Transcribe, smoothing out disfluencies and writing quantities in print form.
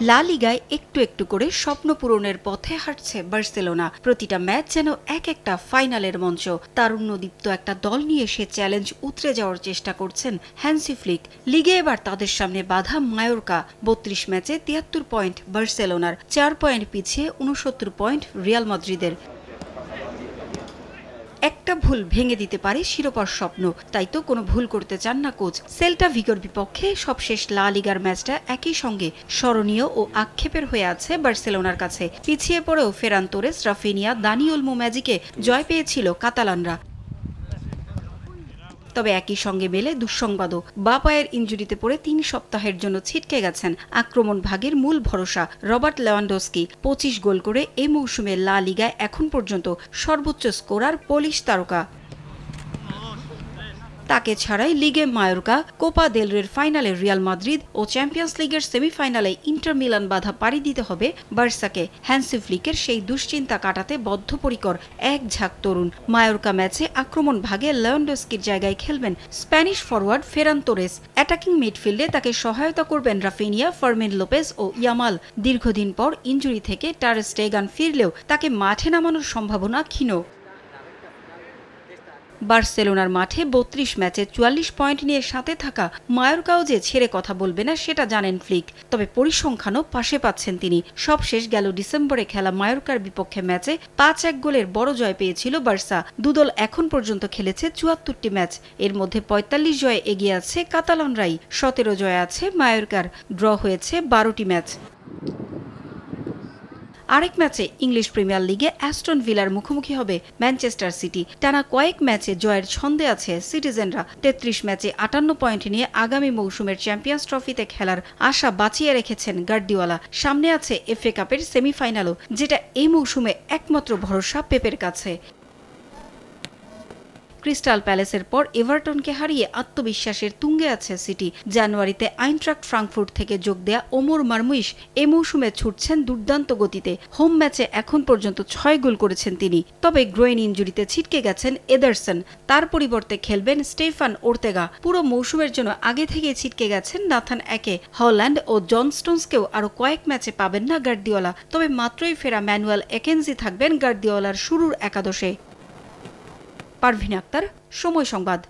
লা লিগায় একটু একটু করে স্বপ্ন পূরণের পথে হাঁটছে বার্সেলোনা। প্রতিটা ম্যাচ যেন এক একটা ফাইনালের মঞ্চ। তারুণ্যদীপ্ত একটা দল নিয়ে সে চ্যালেঞ্জ উতরে যাওয়ার চেষ্টা করছেন হ্যান্সি ফ্লিক। লিগে এবার তাদের সামনে বাধা মায়োরকা। ৩২ ম্যাচে ৭৩ পয়েন্ট বার্সেলোনার, ৪ পয়েন্ট পিছিয়ে ৬৯ পয়েন্ট রিয়াল মাদ্রিদের। একটা ভুল ভেঙে দিতে পারে শিরোপার স্বপ্ন, তাই তো কোনো ভুল করতে চান না কোচ। সেল্টা ভিগোর বিপক্ষে সবশেষ লা লিগার ম্যাচটা একই সঙ্গে স্মরণীয় ও আক্ষেপের হয়ে আছে বার্সেলোনার কাছে। পিছিয়ে পড়েও Ferran Torres, Raphinha, Dani Olmo ম্যাজিকে জয় পেয়েছিল কাতালানরা। তবে একই সঙ্গে মেলে দুঃসংবাদও। বাঁ পায়ের ইনজুরিতে পড়ে ৩ সপ্তাহের জন্য ছিটকে গেছেন আক্রমণ ভাগের মূল ভরসা রবার্ট লেভানডস্কি। ২৫ গোল করে এই মৌসুমে লা লিগায় এখন পর্যন্ত সর্বোচ্চ স্কোরার পোলিশ তারকা। তাকে ছাড়াই লিগে মায়োরকা, কোপা দেল রের ফাইনালে রিয়াল মাদ্রিদ ও চ্যাম্পিয়ন্স লিগের সেমিফাইনালে ইন্টার মিলান বাধা পাড়ি দিতে হবে বার্সাকে। হ্যান্সি ফ্লিকের সেই দুশ্চিন্তা কাটাতে বদ্ধপরিকর এক ঝাঁক তরুণ। মায়োরকা ম্যাচে আক্রমণ ভাগে লেভানডস্কির জায়গায় খেলবেন Spanish forward Ferran Torres. Attacking মিডফিল্ডে তাকে সহায়তা করবেন রাফিনিয়া, ফার্মিন লোপেজ ও ইয়ামাল। দীর্ঘদিন পর ইনজুরি থেকে টার স্টেগান ফিরলেও তাকে মাঠে নামানোর সম্ভাবনা ক্ষীণ। বার্সেলোনার মাঠে ৩২ ম্যাচে ৪৪ পয়েন্ট নিয়ে সাথে থাকা মায়োরকাও যে ছেড়ে কথা বলবে না সেটা জানেন ফ্লিক। তবে পরিসংখ্যানও পাশে পাচ্ছেন তিনি। সবশেষ গেল ডিসেম্বরে খেলা মায়োরকার বিপক্ষে ম্যাচে ৫-১ গোলের বড় জয় পেয়েছিল বার্সা। দুদল এখন পর্যন্ত খেলেছে ৭৪টি ম্যাচ। এর মধ্যে ৪৫ জয়ে এগিয়ে আছে কাতালানরাই। ১৭ জয় আছে মায়োরকার, ড্র হয়েছে ১২টি ম্যাচ। আরেক ম্যাচে ইংলিশ প্রিমিয়ার লিগে অ্যাস্টন ভিলার মুখোমুখি হবে ম্যানচেস্টার সিটি। টানা কয়েক ম্যাচে জয়ের ছন্দে আছে সিটিজেনরা। ৩৩ ম্যাচে ৫৮ পয়েন্ট নিয়ে আগামী মৌসুমের চ্যাম্পিয়ন্স ট্রফিতে খেলার আশা বাঁচিয়ে রেখেছেন গার্দিওলা। সামনে আছে এফএ কাপের সেমিফাইনালও, যেটা এই মৌসুমে একমাত্র ভরসা পেপের কাছে। ক্রিস্টাল প্যালেসের পর এভারটনকে হারিয়ে আত্মবিশ্বাসের তুঙ্গে আছে সিটি। জানুয়ারিতে আইনট্রাক্ট ফ্রাঙ্কফুর্ট থেকে যোগ দেয়া ওমর মারমুইশ এ মৌসুমে ছুটছেন দুর্দান্ত গতিতে। হোম ম্যাচে এখন পর্যন্ত ৬ গোল করেছেন তিনি। তবে গ্রোইন ইনজুরিতে ছিটকে গেছেন এদারসন। তার পরিবর্তে খেলবেন স্টেফান ওর্তেগা। পুরো মৌসুমের জন্য আগে থেকেই ছিটকে গেছেন নাথান একে। হল্যান্ড ও জন স্টোনসকেও আরও কয়েক ম্যাচে পাবেন না গার্দিওলা। তবে মাত্রই ফেরা ম্যানুয়েল একেনজি থাকবেন গার্দিওলার শুরুর একাদশে। পারভিন আক্তার, সময় সংবাদ।